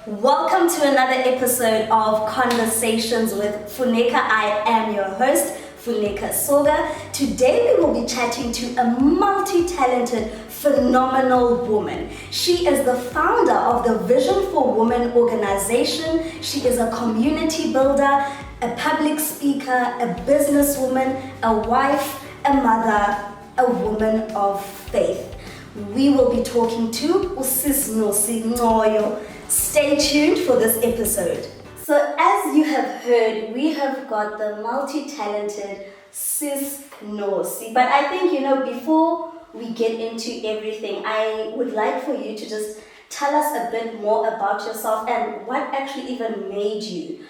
Welcome to another episode of Conversations with Funeka. I am your host, Funeka Soga. Today we will be chatting to a multi-talented, phenomenal woman. She is the founder of the Vision4 Women organization. She is a community builder, a public speaker, a businesswoman, a wife, a mother, a woman of faith. We will be talking to Sis Nosi Ncoyo. Stay tuned for this episode. So as you have heard, we have got the multi-talented Sis Nosi. But I think, before we get into everything, I would like for you to just tell us a bit more about yourself and what actually even made you,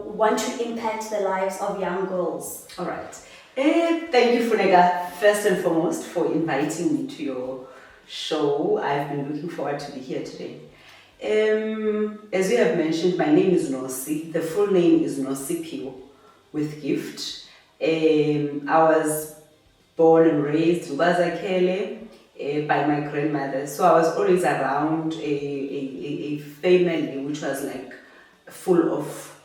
want to impact the lives of young girls. All right. Thank you, Funeka, first and foremost, for inviting me to your show. I've been looking forward to be here today. As you have mentioned, my name is Nosi. The full name is Nosi with gift. I was born and raised in Kwazakele by my grandmother. So I was always around a family which was like full of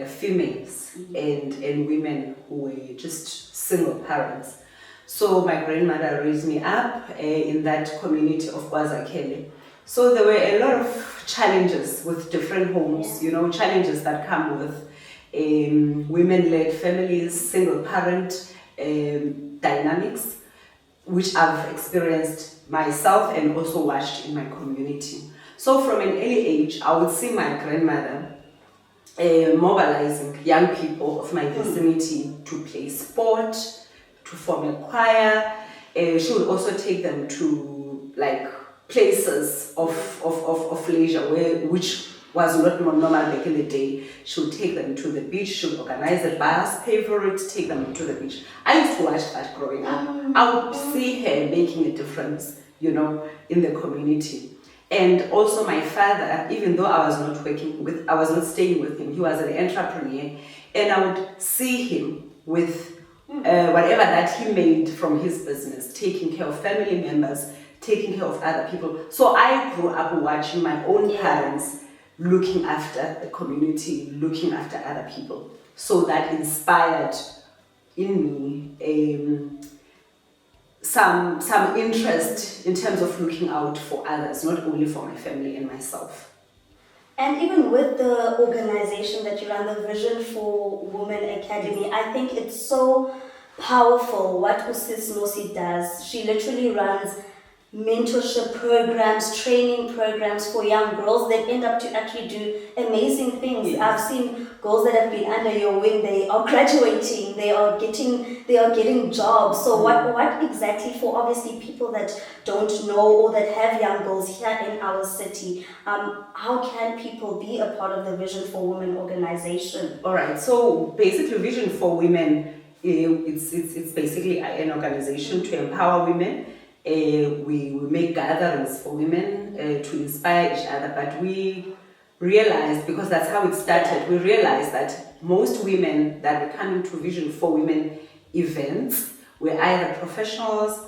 females and women who were just single parents. So my grandmother raised me up in that community of Kwazakele. So there were a lot of challenges with different homes, challenges that come with women-led families, single parent dynamics, which I've experienced myself and also watched in my community. So from an early age, I would see my grandmother mobilizing young people of my vicinity to play sport, to form a choir. She would also take them to places of leisure which was not normal back in the day. She would take them to the beach. She would organize a bus, pay for it, take them to the beach. I used to watch that growing up. I would see her making a difference, in the community. And also my father, even though I was not staying with him, he was an entrepreneur, and I would see him with whatever that he made from his business, taking care of family members, taking care of other people. So I grew up watching my own parents looking after the community, looking after other people. So that inspired in me some interest in terms of looking out for others, not only for my family and myself. And even with the organization that you run, the Vision4 Women Academy, I think it's so powerful what Sis Nosi does. She literally runs mentorship programs, training programs for young girls that end up to actually do amazing things. Yes. I've seen girls that have been under your wing, they are graduating, they are getting jobs. So what exactly, for obviously people that don't know or that have young girls here in our city, how can people be a part of the Vision4 Women organization? All right, so basically Vision4 Women, it's basically an organization to empower women. We make gatherings for women to inspire each other, but we realized, because that's how it started, we realized that most women that were coming to Vision4 Women events were either professionals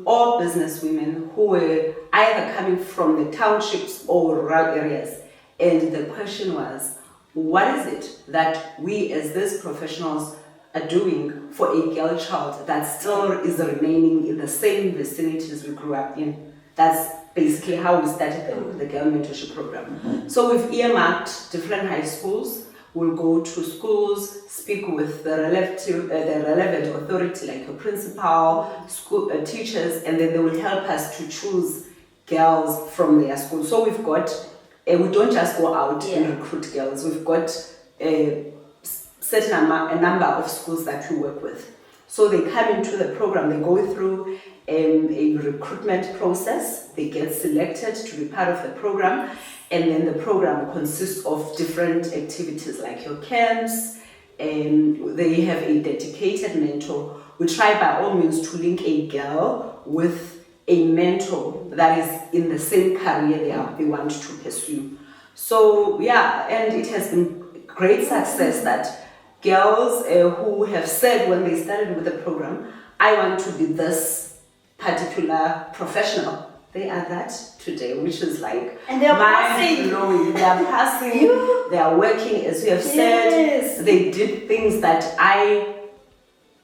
or business women who were either coming from the townships or rural areas. And the question was, what is it that we as these professionals are doing for a girl child that still is remaining in the same vicinities we grew up in? That's basically how we started the girl mentorship program. So we've earmarked different high schools. We'll go to schools, speak with the relevant authority like a principal, school teachers, and then they will help us to choose girls from their school. So we've got, we don't just go out and recruit girls. We've got a number of schools that we work with. So they come into the program, they go through a recruitment process, they get selected to be part of the program, and then the program consists of different activities like your camps, and they have a dedicated mentor. We try by all means to link a girl with a mentor that is in the same career they want to pursue. So and it has been great success that girls who have said when they started with the program, I want to be this particular professional they are that today, which is like and they are passing. mind-blowing. They are passing, they are working, as you have said. They did things that I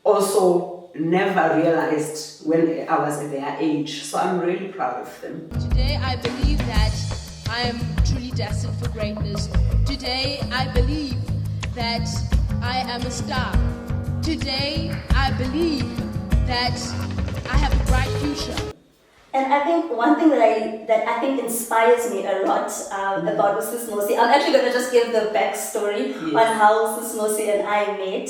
also never realized when I was at their age. So I'm really proud of them. Today I believe that I am truly destined for greatness. Today I believe that I am a star. Today I believe that I have a bright future. And I think one thing that I think inspires me a lot about Sis Nosi, I'm actually going to just give the backstory on how Sis Nosi and I met.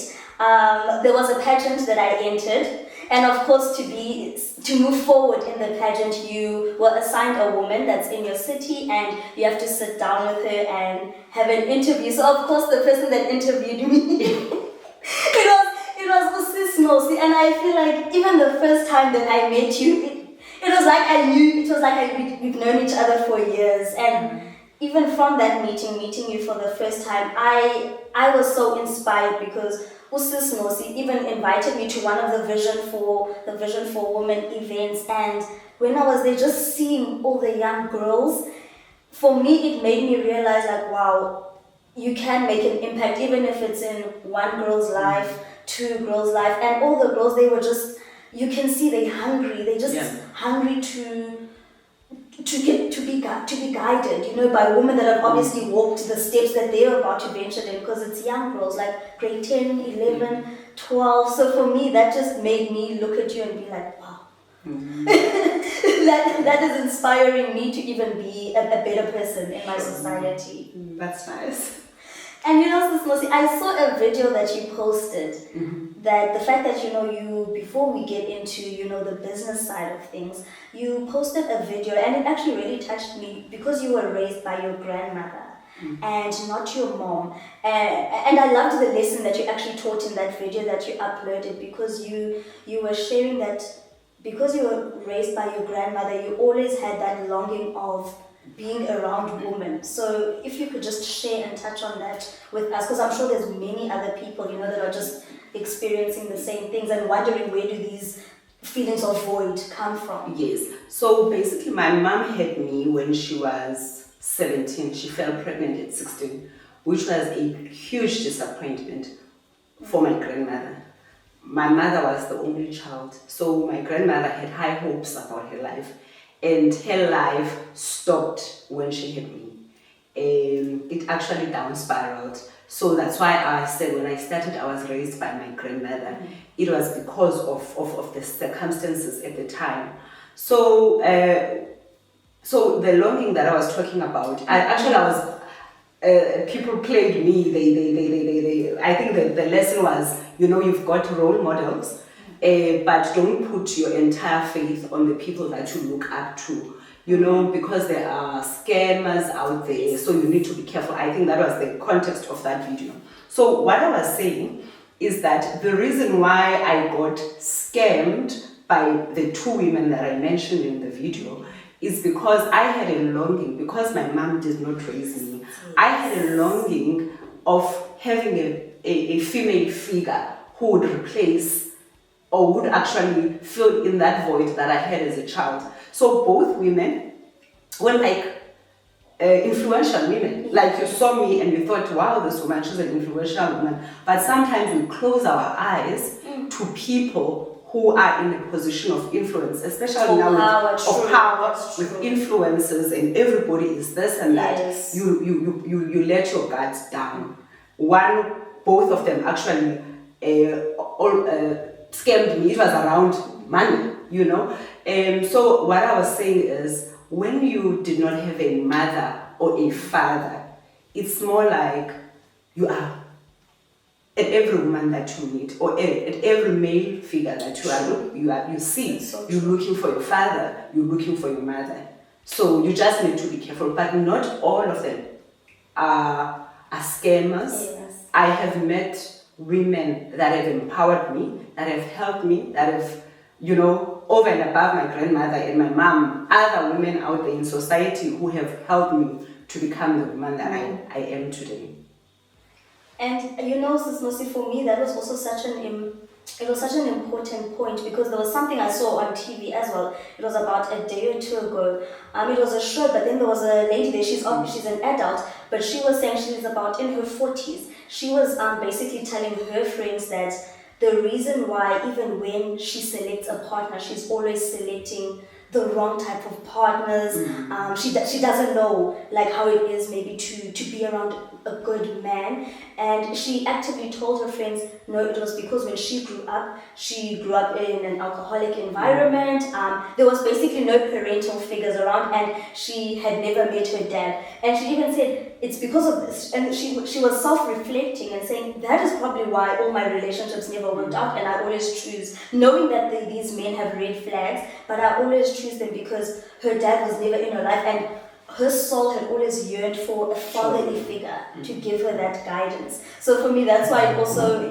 There was a pageant that I entered, and of course to move forward in the pageant, you were assigned a woman that's in your city, and you have to sit down with her and have an interview. So of course the person that interviewed me, it was Sis Nosi, and I feel like even the first time that I met you, it was like I knew, it was like we've known each other for years. And even from that meeting you for the first time, I was so inspired because Sis Nosi even invited me to one of the Vision 4 Women events. And when I was there, just seeing all the young girls, for me, it made me realize like, wow, you can make an impact, even if it's in one girl's life, two girls' life. And all the girls, they were just, you can see they're hungry. They're just hungry to be guided, you know, by women that have obviously walked the steps that they're about to venture in, because it's young girls like grade 10, 11, 12. So for me, that just made me look at you and be like, wow. that is inspiring me to even be a better person in my society. That's nice. And you know, Sis Nosi, I saw a video that you posted that the fact that, you know, you, before we get into, you know, the business side of things, you posted a video and it actually really touched me because you were raised by your grandmother and not your mom. And I loved the lesson that you actually taught in that video that you uploaded, because you were sharing that because you were raised by your grandmother, you always had that longing of being around women. So if you could just share and touch on that with us, because I'm sure there's many other people, you know, that are just experiencing the same things and wondering where do these feelings of void come from. Yes. So basically my mom had me when she was 17. She fell pregnant at 16, which was a huge disappointment for my grandmother. My mother was the only child, so my grandmother had high hopes about her life. And her life stopped when she had me. It actually down spiraled. So that's why I said when I started, I was raised by my grandmother. It was because of the circumstances at the time. So the longing that I was talking about, people played me. They I think the lesson was, you know, you've got role models. But don't put your entire faith on the people that you look up to, you know, because there are scammers out there, so you need to be careful. I think that was the context of that video. So what I was saying is that the reason why I got scammed by the two women that I mentioned in the video is because I had a longing, because my mom did not raise me, I had a longing of having a female figure who would replace or would actually fill in that void that I had as a child. So both women were like influential women. Like you saw me and you thought, wow, this woman, she's an influential woman. But sometimes we close our eyes to people who are in a position of influence, especially now with power, with influences, and everybody is this and that. Yes. You let your guards down. Both of them actually scammed me. It was around money, you know. So what I was saying is, when you did not have a mother or a father, it's more like you are at every woman that you meet, or at every male figure that you see. So you're looking for your father, you're looking for your mother. So you just need to be careful. But not all of them are scammers. Yes. I have met women that have empowered me, that have helped me, that have, you know, over and above my grandmother and my mom, other women out there in society who have helped me to become the woman that I am today. And you know, Sis Nosi, for me, that was also such an it was such an important point because there was something I saw on TV as well. It was about a day or two ago. It was a show, but then there was a lady there. She's an adult, but she was saying she's about in her 40s. She was basically telling her friends that the reason why even when she selects a partner, she's always selecting the wrong type of partners. She doesn't know like how it is maybe to be around a good man, and she actively told her friends no, it was because when she grew up in an alcoholic environment. There was basically no parental figures around, and she had never met her dad, and she even said it's because of this, and she was self-reflecting and saying that is probably why all my relationships never worked out, and I always choose, knowing that these men have red flags, but I always choose them because her dad was never in her life, and her soul had always yearned for a fatherly figure to give her that guidance. So for me, that's why it also,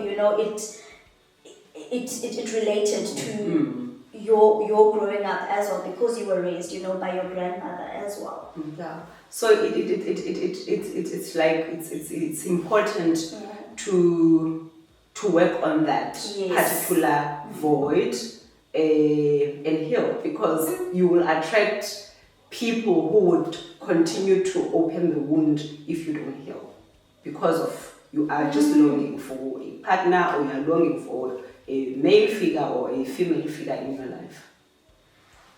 it related to your growing up as well, because you were raised, by your grandmother as well. Yeah. So it's like it's important to work on that particular void and heal, because you will attract people who would continue to open the wound if you don't heal, because of you are just longing for a partner, or you are longing for a male figure or a female figure in your life.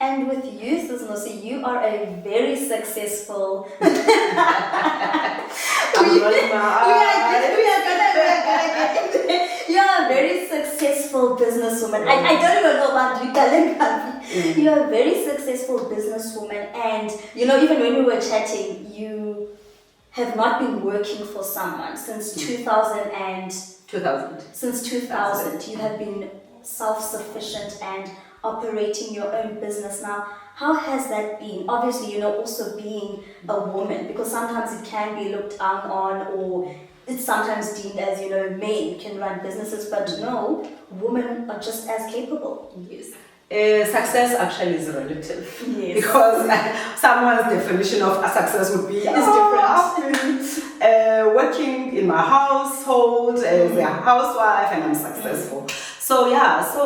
And with you, Nosi, you are a very successful. I'm rolling my eyes. You are a very successful businesswoman. I don't even know about you. You are a very successful businesswoman, and even when we were chatting, you have not been working for someone since 2000. Since 2000, you have been self-sufficient and operating your own business. Now, how has that been? Obviously, also being a woman, because sometimes it can be looked down on, or it's sometimes deemed as, men can run businesses, but no, women are just as capable. Yes. Success actually is relative. Yes. Because someone's definition of a success would be different. Working in my household as a housewife, and I'm successful. So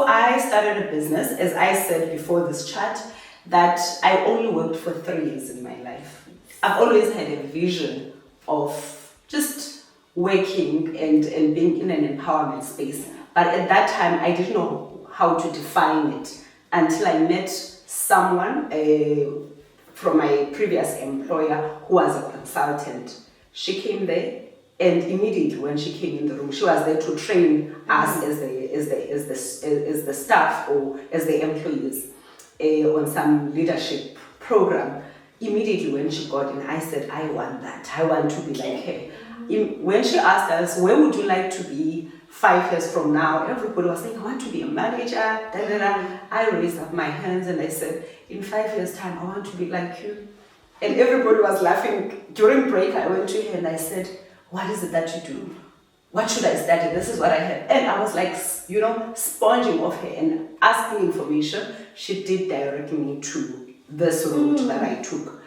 I started a business, as I said before this chat, that I only worked for 3 years in my life. I've always had a vision of just working and being in an empowerment space. But at that time, I didn't know how to define it until I met someone from my previous employer who was a consultant. She came there, and immediately when she came in the room, she was there to train us as the staff or as the employees on some leadership program. Immediately when she got in, I said, I want that. I want to be like her. When she asked us, where would you like to be 5 years from now? Everybody was saying, I want to be a manager. I raised up my hands and I said, in 5 years' time, I want to be like you. And everybody was laughing. During break, I went to her and I said, what is it that you do? What should I study? This is what I have. And I was like, sponging off her and asking information. She did direct me to this route that I took.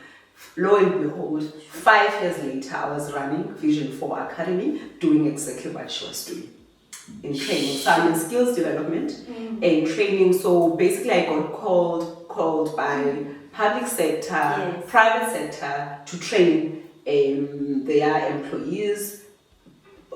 Lo and behold, 5 years later, I was running Vision4 Academy, doing exactly what she was doing in training. So I'm in skills development and training. So basically, I got called by public sector, private sector to train their employees,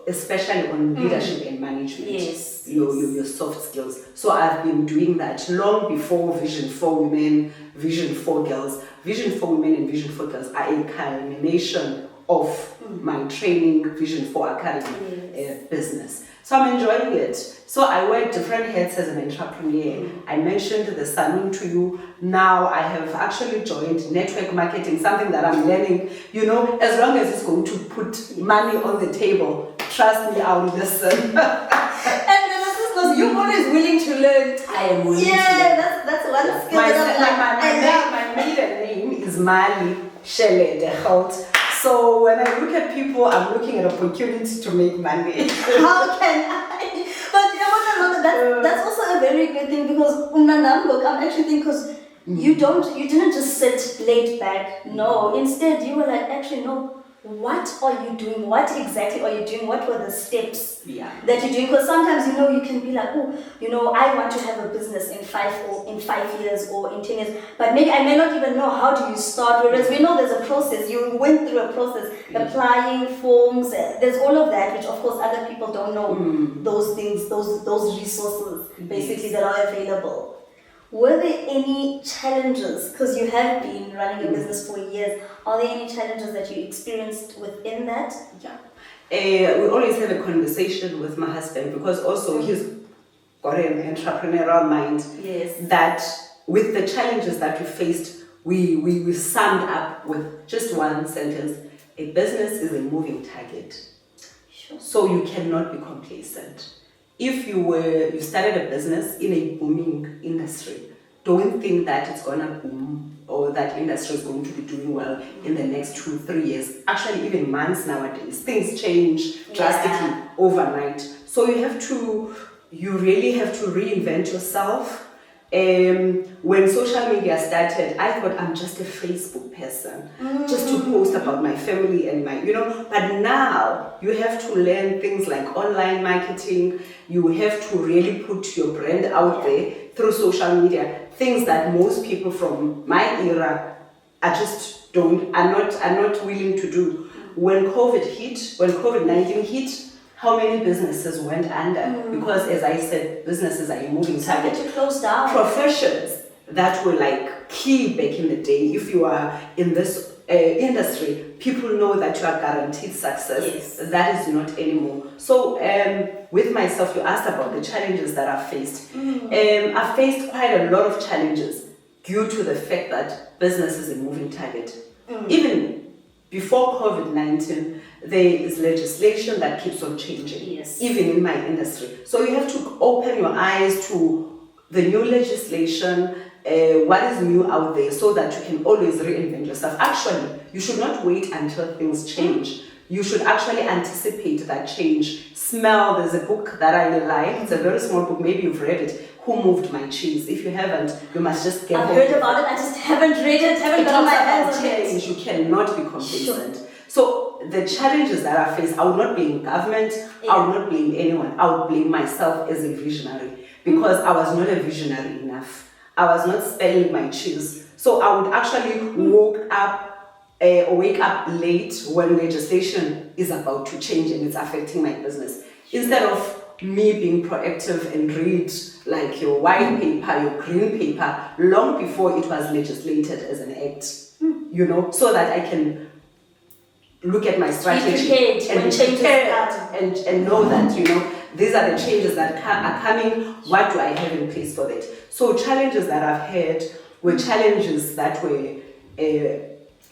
especially on leadership and management. Yes. Your soft skills. So I've been doing that long before Vision4 Women, Vision4 Girls. Vision4 Women and Vision4 Girls are a culmination of my training Vision4 Academy business. So I'm enjoying it. So I wear different hats as an entrepreneur. I mentioned the salon to you. Now I have actually joined network marketing, something that I'm learning. As long as it's going to put money on the table, trust me, I will listen. And because you're always willing to learn. I am willing to learn. That's one skill that my maiden name is Mali Shele de Hout. So when I look at people, I'm looking at opportunities to make money. How can I? But that's also a very good thing, because I'm actually thinking, because you didn't just sit laid back. No, instead you were like, actually no, what are you doing? What exactly are you doing? What were the steps Yeah. that you're doing? Because sometimes, you can be like, oh, I want to have a business in 5 years or in 10 years, but maybe I may not even know how do you start. Whereas we know there's a process. You went through a process, applying forms. There's all of that, which of course other people don't know. Those things, those resources, basically that are available. Were there any challenges, because you have been running a business for years, are there any challenges that you experienced within that? Yeah. We always have a conversation with my husband because also he's got an entrepreneurial mind. Yes. That with the challenges that we faced, we summed up with just one sentence: a business is a moving target. Sure. So you cannot be complacent. If you started a business in a booming industry, don't think that it's gonna boom or that industry is going to be doing well in the next 2-3 years. Actually, even months nowadays, things change drastically overnight. So you really have to reinvent yourself. When social media started, I thought I'm just a Facebook person, just to post about my family and but now you have to learn things like online marketing. You have to really put your brand out there through social media, things that most people from my era are not willing to do. When COVID-19 hit, how many businesses went under? Because as I said, businesses are a moving target. To close down. Professions that were like key back in the day. If you are in this industry, people know that you are guaranteed success. Yes. That is not anymore. So with myself, you asked about the challenges that I've faced. I've faced quite a lot of challenges due to the fact that business is a moving target. Even before COVID-19, there is legislation that keeps on changing, yes, even in my industry. So you have to open your eyes to the new legislation, what is new out there, so that you can always reinvent yourself. Actually, you should not wait until things change. You should actually anticipate that change. There's a book that I like. It's a very small book. Maybe you've read it. Who Moved My Cheese? If you haven't, you must just get I've heard about it. I just haven't read it. Haven't got my hands on it. You cannot be complacent. So the challenges that I face, I would not blame government. I would not blame anyone. I would blame myself as a visionary because I was not a visionary enough. I was not spelling my cheese. So I would actually wake up late when legislation is about to change and it's affecting my business. Instead of me being proactive and read like your white paper, your green paper, long before it was legislated as an act, so that I can look at my strategy and know that, these are the changes that are coming. What do I have in place for that? So challenges that I've had were challenges that were,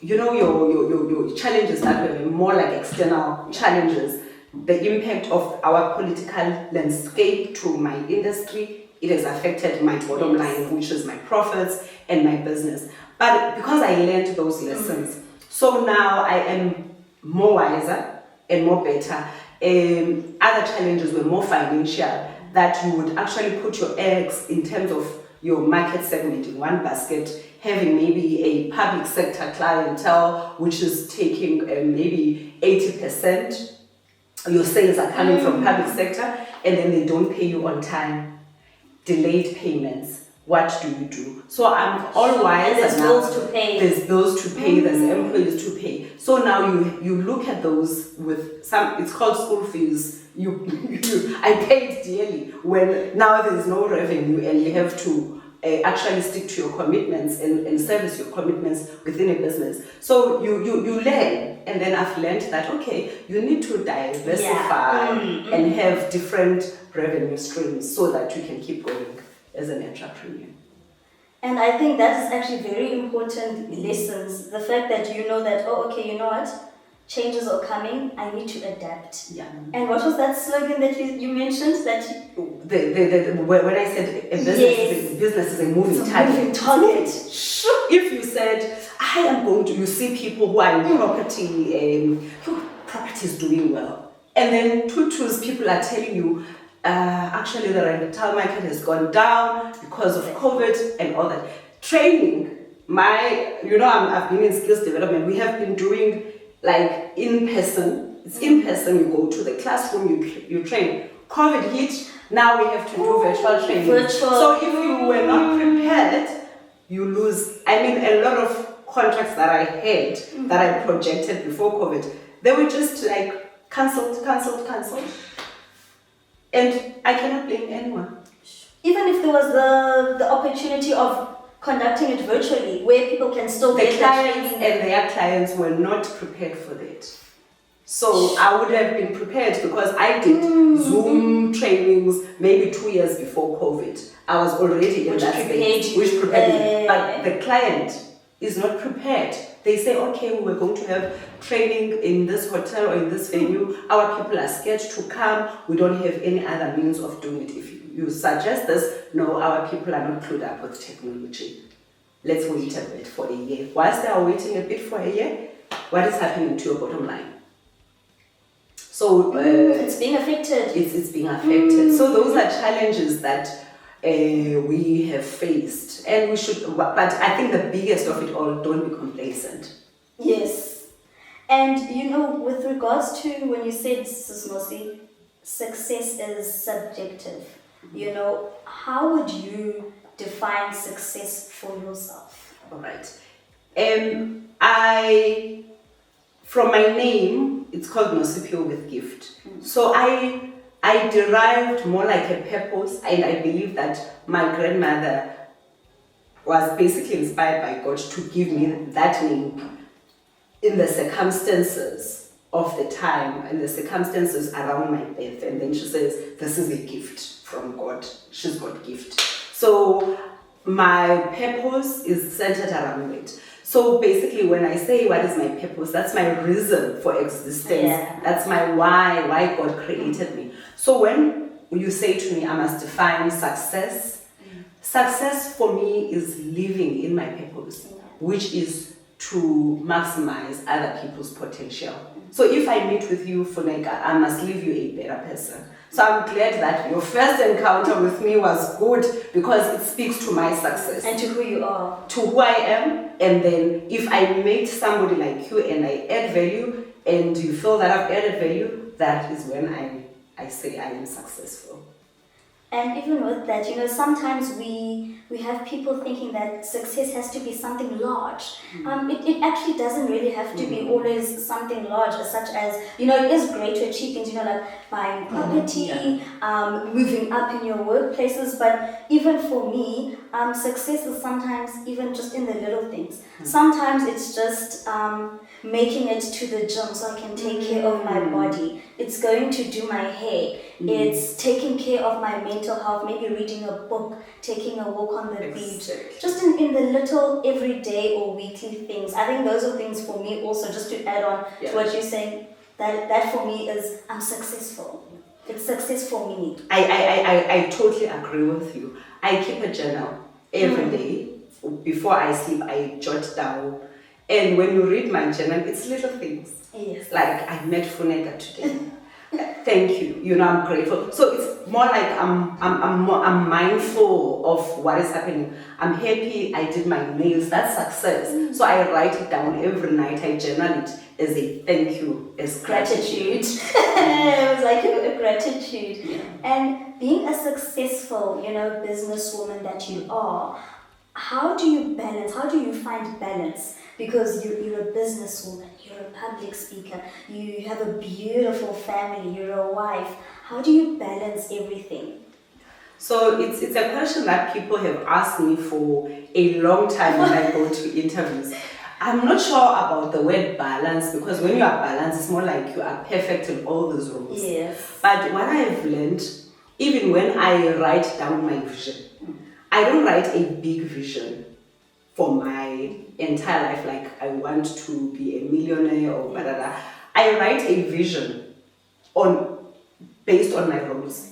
your challenges that were more like external challenges. The impact of our political landscape to my industry, it has affected my bottom line, which is my profits and my business. But because I learned those lessons, so now I am more wiser and more better. Other challenges were more financial, that you would actually put your eggs in terms of your market segment in one basket, having maybe a public sector clientele, which is taking maybe 80%. Your sales are coming from public sector, and then they don't pay you on time. Delayed payments. What do you do? So I'm all wise. There's bills to pay. There's bills to pay. There's employees to pay. So now you look at those with some. It's called school fees. I paid dearly when now there's no revenue and you have to actually stick to your commitments and service your commitments within a business. So you learn, and then I've learned that you need to diversify and have different revenue streams so that you can keep going as an entrepreneur. And I think that's actually very important lessons. The fact that you know that, you know what? Changes are coming, I need to adapt. Yeah. And what was that slogan that you mentioned? That when I said a business is a moving target. Sure. If you said, I am going to, you see people who are in property is doing well. And then people are telling you, actually the rental market has gone down because of COVID and all that. Training, I've been in skills development. We have been doing like in person. It's in person. You go to the classroom. You train. COVID hit. Now we have to do virtual training. So if you were not prepared, you lose. I mean, a lot of contracts that I had that I projected before COVID, they were just like cancelled. And I cannot blame anyone. Even if there was the opportunity of conducting it virtually, where people can still get clients and their clients were not prepared for that. So I would have been prepared because I did Zoom trainings maybe 2 years before COVID. I was already in that space, which prepared me. But the client is not prepared. They say, okay, we're going to have training in this hotel or in this venue. Our people are scared to come. We don't have any other means of doing it. If you suggest this, no, our people are not clued up with technology. Let's wait a bit for a year. Whilst they are waiting a bit for a year, what is happening to your bottom line? So it's being affected. It's being affected. So those are challenges that we have faced, and we should. But I think the biggest of it all, don't be complacent. Yes, and with regards to when you said, Sis Nosi, success is subjective. How would you define success for yourself? All right. From my name, it's called Nosi with gift. So I derived more like a purpose, and I believe that my grandmother was basically inspired by God to give me that name in the circumstances of the time and the circumstances around my birth. And then she says, this is a gift from God. She's got gift. So my purpose is centered around it. So basically, when I say what is my purpose, that's my reason for existence. Yeah. That's my why God created me. So when you say to me, I must define success, success for me is living in my purpose, which is to maximize other people's potential. So if I meet with you, Funeka, I must leave you a better person. So I'm glad that your first encounter with me was good because it speaks to my success. And to who you are. To who I am. And then if I meet somebody like you and I add value and you feel that I've added value, that is when I say I am successful. And even with that, sometimes we have people thinking that success has to be something large. It actually doesn't really have to be always something large, such as, it is great to achieve things, like buying property, moving up in your workplaces. But even for me, success is sometimes even just in the little things. Sometimes it's just making it to the gym so I can take care of my body. It's going to do my hair. It's taking care of my mental health, maybe reading a book, taking a walk on the beach. Just in the little everyday or weekly things. I think those are things for me also, just to add on to what you're saying, that for me is, I'm successful. It's success for me. I totally agree with you. I keep a journal every day. Before I sleep, I jot down. And when you read my journal, it's little things. Yes. Like, I met Funeka today. Thank you. I'm grateful. So it's more like I'm mindful of what is happening. I'm happy I did my nails. That's success. So I write it down every night. I journal it as a thank you, as gratitude. It was like a gratitude. Yeah. And being a successful, businesswoman that you are, how do you find balance? Because you're a businesswoman, you're a public speaker, you have a beautiful family, you're a wife. How do you balance everything? So it's a question that people have asked me for a long time when I go to interviews. I'm not sure about the word balance, because when you are balanced, it's more like you are perfect in all those roles. Yes. But what I've learned, even when I write down my vision, I don't write a big vision for my entire life, like I want to be a millionaire or whatever. I write a vision based on my roles.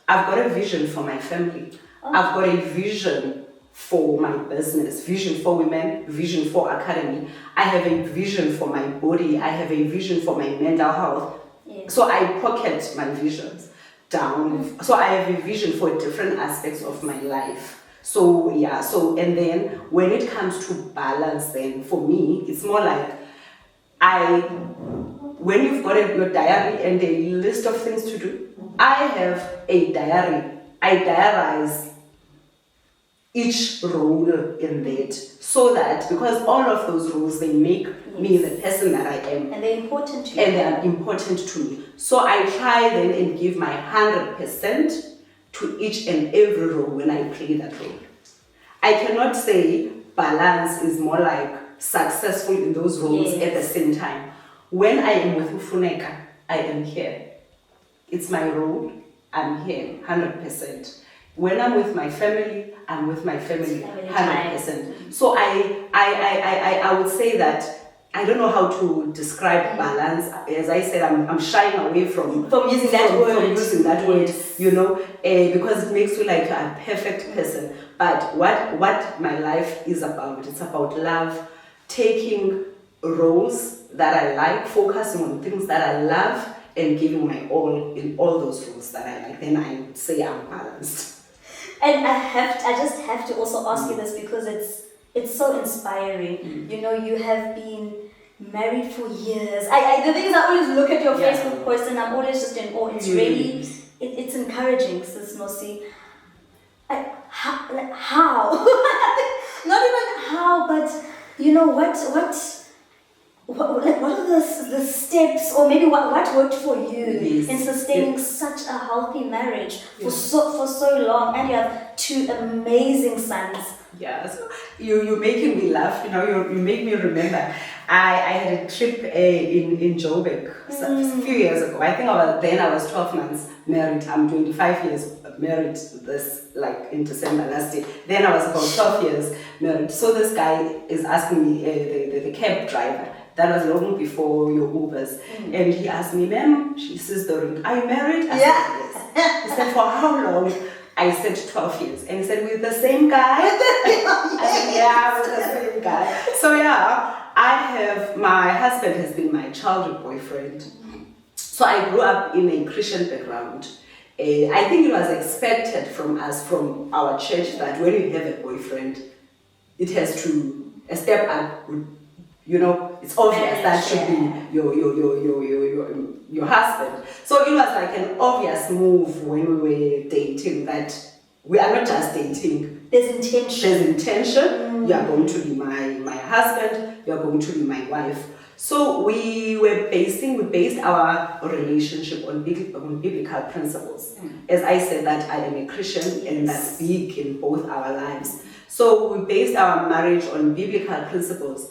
I've got a vision for my family. I've got a vision for my business, Vision4 Women, Vision4 Academy. I have a vision for my body. I have a vision for my mental health. Yes. So I pocket my visions down. So I have a vision for different aspects of my life. So and then when it comes to balance, then for me, it's more like when you've got your diary and a list of things to do, I have a diary. I diarize each role in that, so that, because all of those roles, they make me the person that I am. And they're important to you. And they are important to me. So I try then and give my 100% to each and every role when I play that role. I cannot say balance is more like successful in those roles at the same time. When I am with Funeka, I am here. It's my role, I'm here, 100%. When I'm with my family, I'm with my family, 100%. So I would say that I don't know how to describe balance. As I said, I'm shying away from using that word. From using that word, you know, because it makes you like a perfect person. But what my life is about, it's about love, taking roles that I like, focusing on things that I love, and giving my all in all those roles that I like. Then I would say I'm balanced. And I just have to also ask you this because it's so inspiring. You know, you have been married for years. The thing is, I always look at your Facebook post and I'm always just in awe. It's really, it's encouraging, Sis Nosi. How? Not even how, but you know what are the steps, or maybe what worked for you in sustaining such a healthy marriage for so long, and you have 2 amazing sons. Yeah, so you're making me laugh. You know, you make me remember. I had a trip in Joburg a few years ago. I think I was 12 months married. I'm 25 years married in December last year. Then I was about 12 years married. So this guy is asking me, the cab driver, that was long before your Ubers, and he asked me, "Ma'am," she says, "are you married?" I said, "Yes." He said, "For how long?" I said 12 years. And he said, "With the same guy?" I said, "Yeah, with the same guy." So my husband has been my childhood boyfriend. So I grew up in a Christian background. I think it was expected from our church, that when you have a boyfriend, it has to step up. You know, it's obvious that should be your husband. So it was like an obvious move when we were dating, that we are not just dating. There's intention. You are going to be my husband. You are going to be my wife. So we based our relationship on biblical principles. As I said, that I am a Christian, and that's big in both our lives. So we based our marriage on biblical principles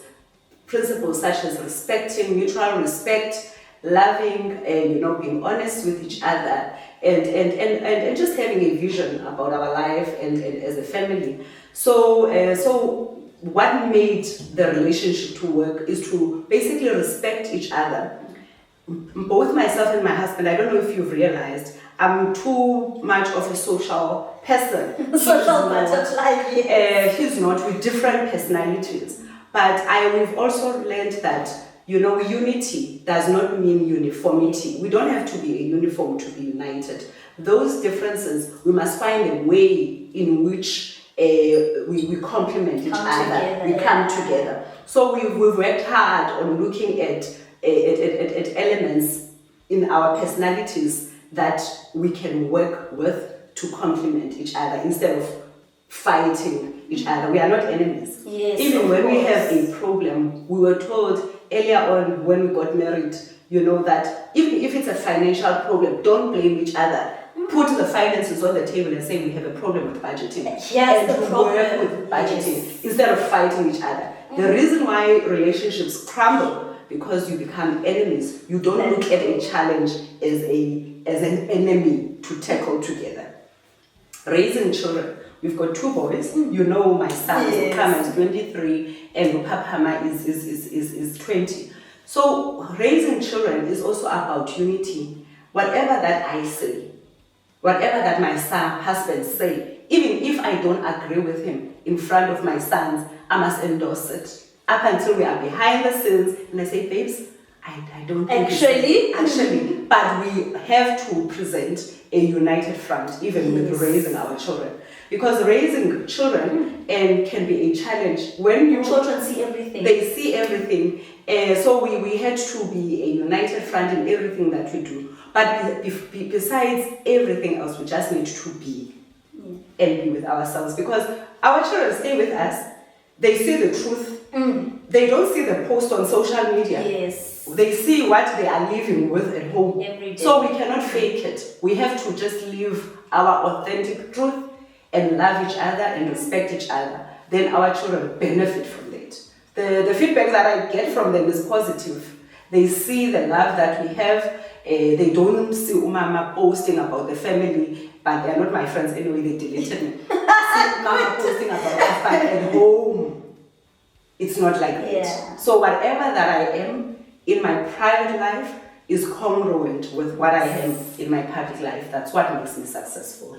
such as mutual respect, loving, being honest with each other, and just having a vision about our life and as a family. So what made the relationship to work is to basically respect each other. Both myself and my husband, I don't know if you've realized, I'm too much of a social person. Social butterfly, yes. He's not, with different personalities. But we've also learned that, unity does not mean uniformity. We don't have to be a uniform to be united. Those differences, we must find a way in which we complement each other. We come together. So we've worked hard on looking at elements in our personalities that we can work with to complement each other instead of fighting each other. We are not enemies. Yes, even when we have a problem, we were told earlier on when we got married, that even if it's a financial problem, don't blame each other. Put the finances on the table and say we have a problem with budgeting. Yes, and work with budgeting instead of fighting each other. The reason why relationships crumble, because you become enemies. You don't look at a challenge as an enemy to tackle together. Raising children. We've got 2 boys. My son is Pama is 23 and Papama is 20. So raising children is also about unity. Whatever that I say, whatever that my husband say, even if I don't agree with him in front of my sons, I must endorse it. Up until we are behind the scenes and I say, babes, I don't think actually, but we have to present a united front, even with raising our children. Because raising children can be a challenge when children see everything. They see everything, So we had to be a united front in everything that we do. But besides everything else, we just need to be and be with ourselves, because our children stay with us. They see the truth. They don't see the post on social media. Yes. They see what they are living with at home. Every day. So we cannot fake it. We have to just live our authentic truth and love each other and respect each other. Then our children benefit from that. The feedback that I get from them is positive. They see the love that we have. They don't see Umama posting about the family, but they're not my friends anyway, they deleted me. See Mama posting about us, but at home, it's not like that. Yeah. So whatever that I am in my private life is congruent with what I am in my public life. That's what makes me successful.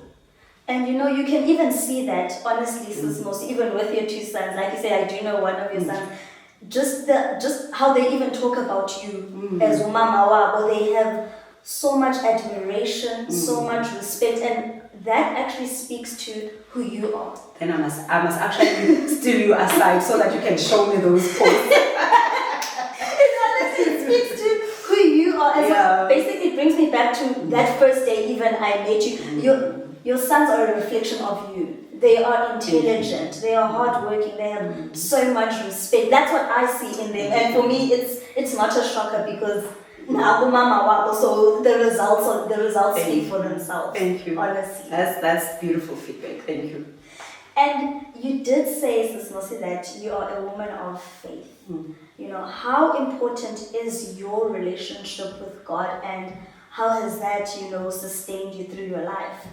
And you know, you can even see that, honestly, Sis Nosi, even with your two sons. Like you say, I do know one of your sons. Just how they even talk about you as umama wabo, they have so much admiration, so much respect, and that actually speaks to who you are. Then I must actually steal you aside so that you can show me those posts. It honestly speaks to who you are. And so basically it brings me back to that first day even I met you. Your sons are a reflection of you. They are intelligent, they are hardworking, they have so much respect. That's what I see in them. And for me, it's not a shocker, because so the results speak for themselves. Thank you. Honestly. That's beautiful feedback. Thank you. And you did say, Sis Nosi, that you are a woman of faith. You know, how important is your relationship with God, and how has that, sustained you through your life?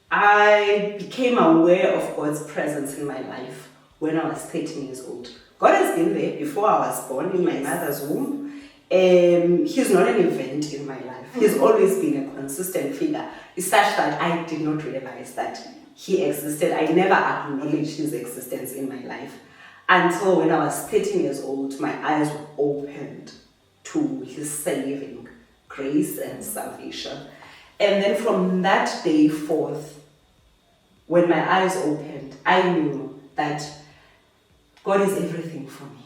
I became aware of God's presence in my life when I was 13 years old. God has been there before I was born in my mother's womb. He's not an event in my life. He's always been a consistent figure. It's such that I did not realize that he existed. I never acknowledged his existence in my life until when I was 13 years old, my eyes were opened to his saving grace and salvation. And then from that day forth, when my eyes opened, I knew that God is everything for me.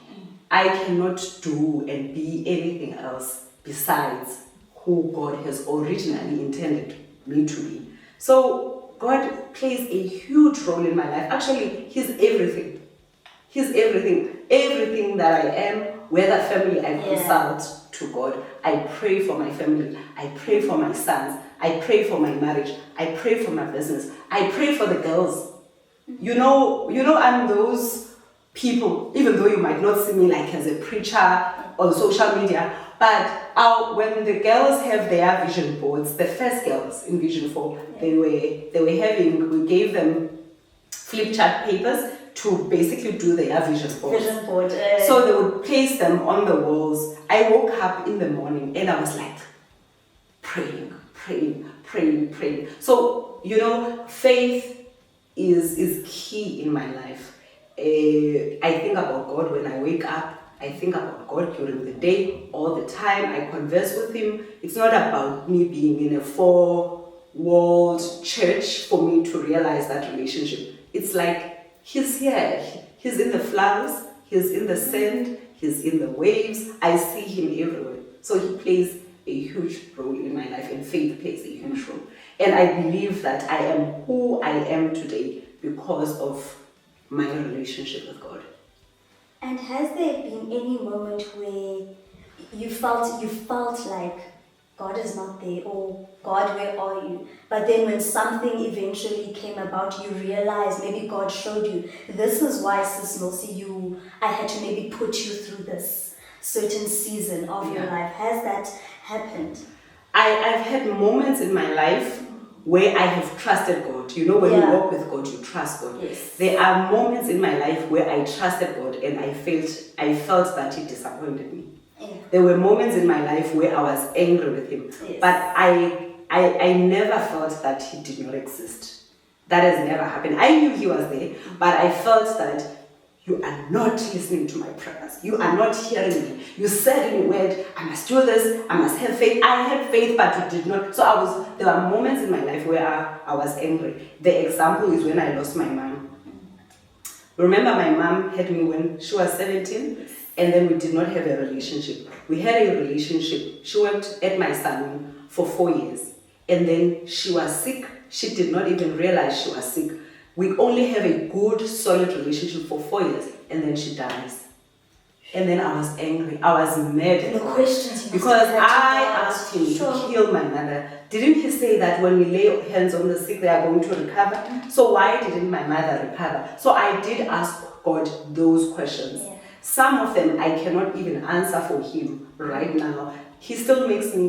I cannot do and be anything else besides who God has originally intended me to be. So God plays a huge role in my life. Actually, He's everything. He's everything. Everything that I am, whether family, I consult to God. I pray for my family. I pray for my sons. I pray for my marriage. I pray for my business. I pray for the girls. You know, I'm those people, even though you might not see me like as a preacher on social media, but when the girls have their vision boards, the first girls in Vision4, we gave them flip chart papers to basically do their vision boards. Vision board. So they would place them on the walls. I woke up in the morning and I was like praying. So, faith is key in my life. I think about God when I wake up. I think about God during the day, all the time. I converse with Him. It's not about me being in a four-walled church for me to realize that relationship. It's like He's here. He's in the flowers. He's in the sand. He's in the waves. I see Him everywhere. So He plays a huge role in my life, and faith plays a huge role. And I believe that I am who I am today because of my relationship with God. And has there been any moment where you felt like God is not there, or God, where are you? But then when something eventually came about, you realized maybe God showed you, this is why, Sis Nosi, I had to maybe put you through this certain season of your life. Has that happened? I've had moments in my life where I have trusted God. When you walk with God, you trust God. Yes. There are moments in my life where I trusted God and I felt that He disappointed me. Yeah. There were moments in my life where I was angry with Him. Yes. But I never felt that He did not exist. That has never happened. I knew He was there, but I felt that you are not listening to my prayers. You are not hearing me. You said in your word, I must do this, I must have faith. I had faith, but you did not. So there were moments in my life where I was angry. The example is when I lost my mom. Remember, my mom had me when she was 17, and then we did not have a relationship. We had a relationship. She worked at my salon for 4 years, and then she was sick. She did not even realize she was sick. We only have a good, solid relationship for 4 years, and then she dies. And then I was angry. I was mad at The God. questions you must Because have had I to asked him Sure. to heal my mother. Didn't he say that when we lay hands on the sick, they are going to recover? So why didn't my mother recover? So I did ask God those questions. Yeah. Some of them I cannot even answer for him right now. He still makes me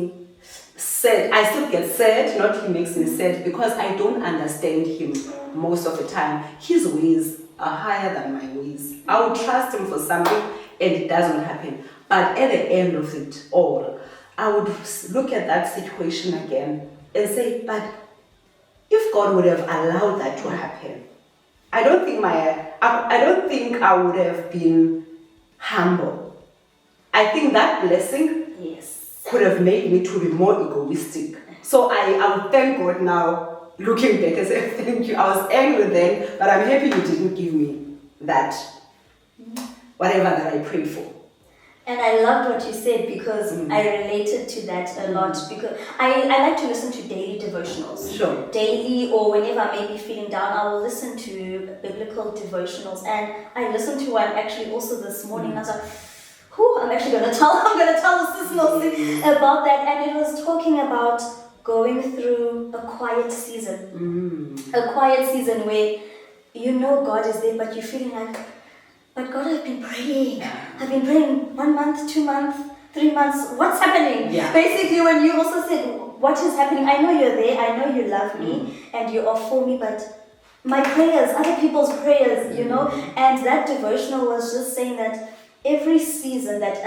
sad. I still get sad, not he makes me sad, because I don't understand him most of the time. His ways are higher than my ways. I would trust him for something and it doesn't happen. But at the end of it all, I would look at that situation again and say, but if God would have allowed that to happen, I don't think I would have been humble. I think that blessing Yes. could have made me to be more egoistic. So I would thank God now, looking back and say, thank you. I was angry then, but I'm happy you didn't give me that, whatever that I prayed for. And I loved what you said because I related to that a lot because I like to listen to daily devotionals. Sure. Daily or whenever I may be feeling down, I will listen to biblical devotionals. And I listened to one actually also this morning. I was like, whew, I'm gonna tell Sis Nosi about that. And it was talking about going through a quiet season. A quiet season where you know God is there, but you're feeling like, but God, I've been praying. I've been praying 1 month, 2 months, 3 months. What's happening? Yeah. Basically, when you also said, what is happening? I know you're there. I know you love me and you are for me, but my prayers, other people's prayers, you know? And that devotional was just saying that every season that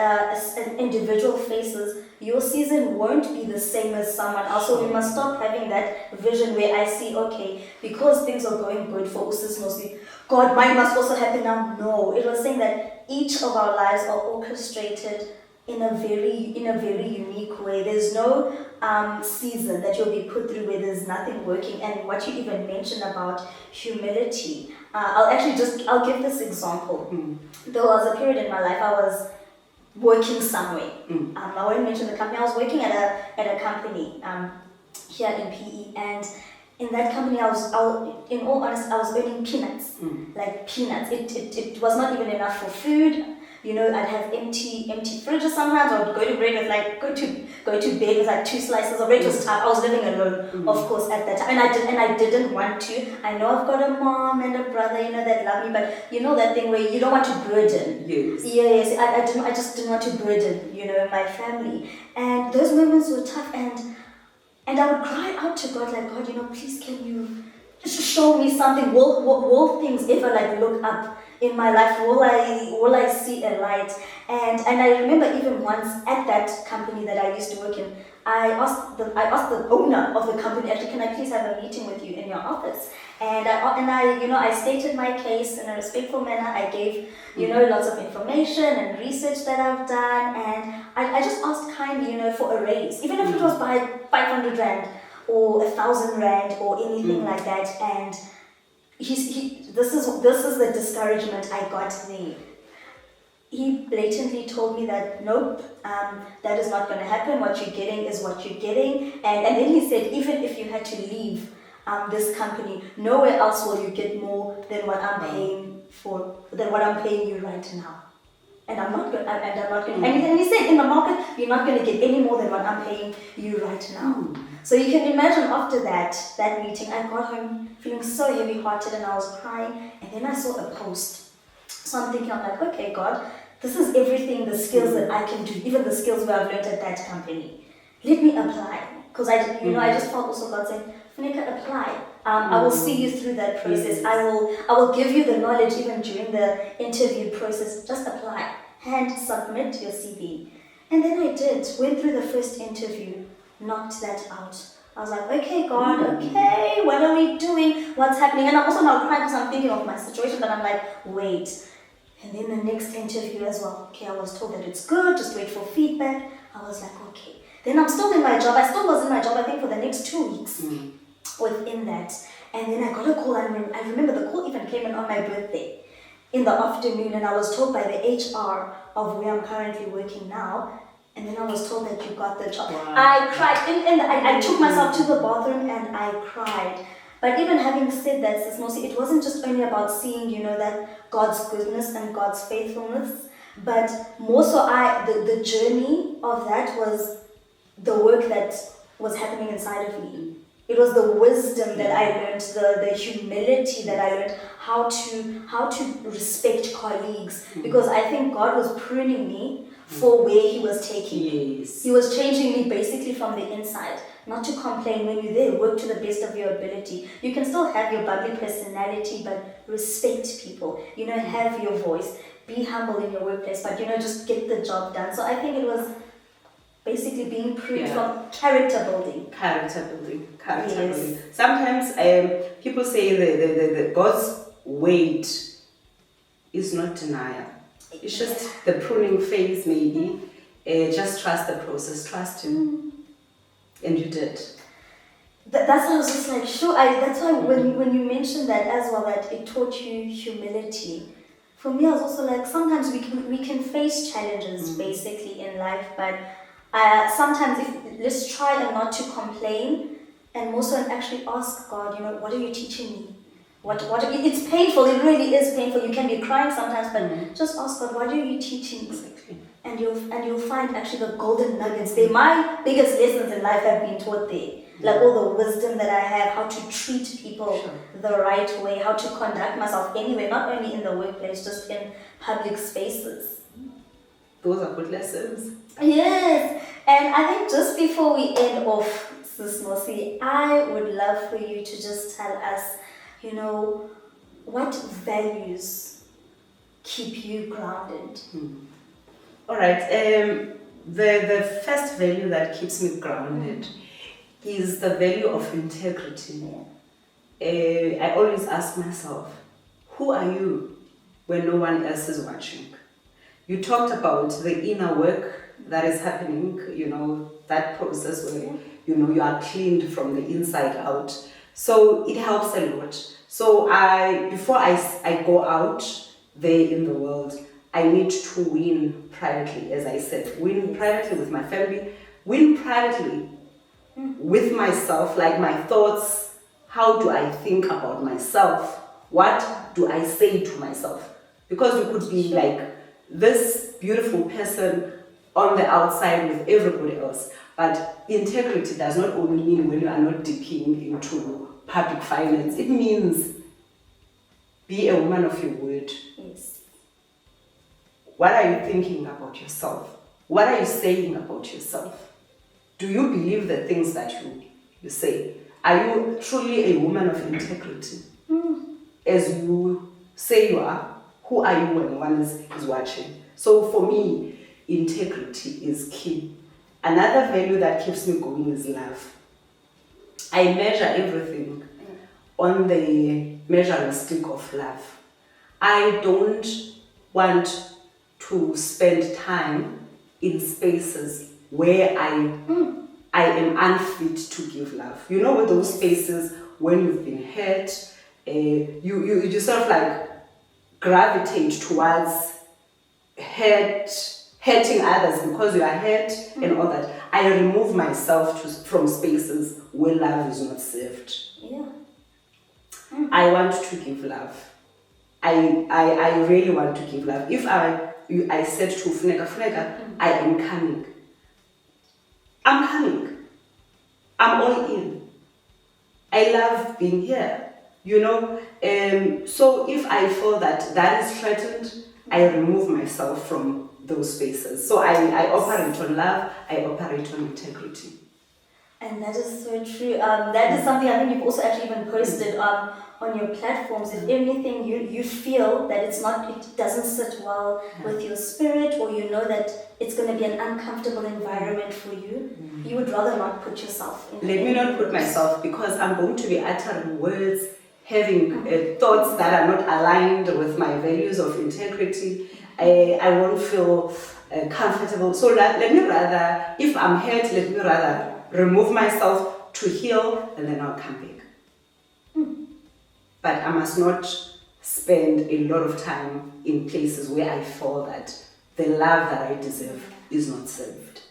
an individual faces, your season won't be the same as someone else. So we must stop having that vision where I see, okay, because things are going good for Sis Nosi, God, mine must also happen now. No, it was saying that each of our lives are orchestrated in a very unique way. There's no season that you'll be put through where there's nothing working. And what you even mentioned about humility, I'll give this example. There was a period in my life I was working somewhere. I won't mention the company. I was working at a company here in PE, and in that company, in all honesty, I was earning peanuts, like peanuts. It was not even enough for food. You know, I'd have empty fridges sometimes. I would go to bed with go to bed with like 2 slices of bread. It was tough. I was living alone, of course, at that time, and I didn't want to. I know I've got a mom and a brother, you know, that love me, but you know that thing where you don't want to burden. Yes. Yes, I just didn't want to burden, you know, my family, and those moments were tough, and I would cry out to God, like, God, you know, please can you just show me something? Will things ever like look up in my life? Will I see a light? And I remember even once at that company that I used to work in, I asked the owner of the company, actually, can I please have a meeting with you in your office? And I stated my case in a respectful manner. I gave, you know, lots of information and research that I've done, and I just asked kindly, you know, for a raise, even if it was by 500 rand or 1,000 rand or anything like that. And this is the discouragement I got there. He blatantly told me that nope, that is not going to happen. What you're getting is what you're getting. And then he said, even if you had to leave this company, nowhere else will you get more than what I'm paying you right now. And I'm not going. And he said, in the market, you're not going to get any more than what I'm paying you right now. So you can imagine after that meeting, I got home feeling so heavy-hearted and I was crying. And then I saw a post. So I'm thinking, I'm like, okay, God, this is everything, the skills that I can do, even the skills where I've learned at that company. Let me apply. Because I just felt also God saying, Funeka, apply. I will see you through that process. I will give you the knowledge even during the interview process. Just apply and submit your CV. And then I did. Went through the first interview, knocked that out. I was like, okay, God, okay, what are we doing? What's happening? And I'm also now crying because I'm thinking of my situation, but I'm like, wait. And then the next interview as well. Okay, I was told that it's good, just wait for feedback. I was like, okay. Then I'm still in my job. I still was in my job, I think, for the next 2 weeks within that. And then I got a call. I remember the call even came in on my birthday. in the afternoon, and I was told by the HR of where I'm currently working now, and then I was told that you got the job. Wow. I cried, and I took myself to the bathroom and I cried. But even having said that, Sis Nosi, it wasn't just only about seeing, that God's goodness and God's faithfulness, but more so the journey of that was the work that was happening inside of me. It was the wisdom that I learned, the humility that I learned, how to respect colleagues, because I think God was pruning me for where He was taking me. Yes. He was changing me basically from the inside. Not to complain when you're there, work to the best of your ability. You can still have your bubbly personality, but respect people. Have your voice. Be humble in your workplace, but just get the job done. So I think it was basically being pruned from character building. Character building. Yes. Sometimes people say the God's weight is not denial. It's just the pruning phase, maybe. Just trust the process. Trust Him. And you did. That's why I was just like, sure. That's why when you mentioned that as well, that it taught you humility. For me, I was also like, sometimes we can face challenges basically in life, but sometimes let's try and not to complain, and more so and actually ask God, what are you teaching me? It's painful. It really is painful. You can be crying sometimes, but just ask God, what are you teaching me? Exactly. And you'll find actually the golden nuggets. My biggest lessons in life have been taught there. Like all the wisdom that I have, how to treat people the right way, how to conduct myself anyway, not only in the workplace, just in public spaces. Those are good lessons. Yes. And I think just before we end off, Sis Nosi, I would love for you to just tell us, what values keep you grounded? All right. The first value that keeps me grounded is the value of integrity. I always ask myself, who are you when no one else is watching? You talked about the inner work that is happening, that process where, you are cleaned from the inside out. So it helps a lot. So before I go out there in the world, I need to win privately, as I said. Win privately with my family, win privately with myself, like my thoughts. How do I think about myself? What do I say to myself? Because you could be like this beautiful person on the outside with everybody else. But integrity does not only mean when you are not dipping into public finance. It means be a woman of your word. Yes. What are you thinking about yourself? What are you saying about yourself? Do you believe the things that you say? Are you truly a woman of integrity? As you say you are, who are you when one is watching? So for me, integrity is key. Another value that keeps me going is love. I measure everything on the measuring stick of love. I don't want to spend time in spaces where I am unfit to give love. With those spaces when you've been hurt, you sort of like gravitate towards hurting others because you are hurt and all that. I remove myself from spaces where love is not served. Yeah. I want to give love. I really want to give love. If I said to Funeka, I am coming. I'm coming. I'm all in. I love being here. So if I feel that is threatened, I remove myself from those spaces. So I operate on love, I operate on integrity. And that is so true. That is something I think you've also actually even posted on your platforms. If anything you feel that it doesn't sit well with your spirit, or that it's going to be an uncomfortable environment for you, you would rather not put yourself in. Let me not put myself, because I'm going to be uttering words, having thoughts that are not aligned with my values of integrity. I won't feel comfortable. So let me rather, if I'm hurt, let me rather remove myself to heal, and then I'll come back. But I must not spend a lot of time in places where I feel that the love that I deserve is not served.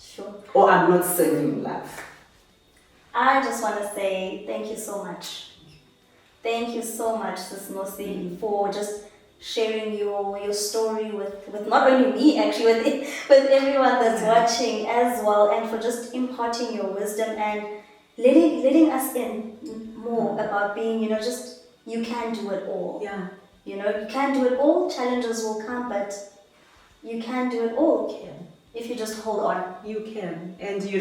Sure. Or I'm not serving love. I just want to say thank you so much. Thank you so much, Sis Nosi, for just sharing your story with not only me, actually, with everyone that's watching as well, and for just imparting your wisdom and letting us in more about being, just you can do it all. Yeah. You can do it all. Challenges will come, but you can do it all. Yeah. If you just hold on. You can. And you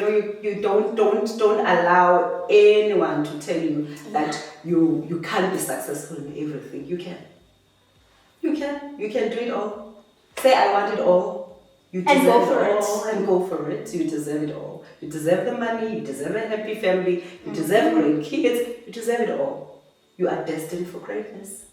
don't allow anyone to tell you that you can't be successful in everything. You can. You can do it all. Say I want it all. You deserve And go for it it. all and go for it. You deserve it all. You deserve the money, you deserve a happy family, you deserve great kids, you deserve it all. You are destined for greatness.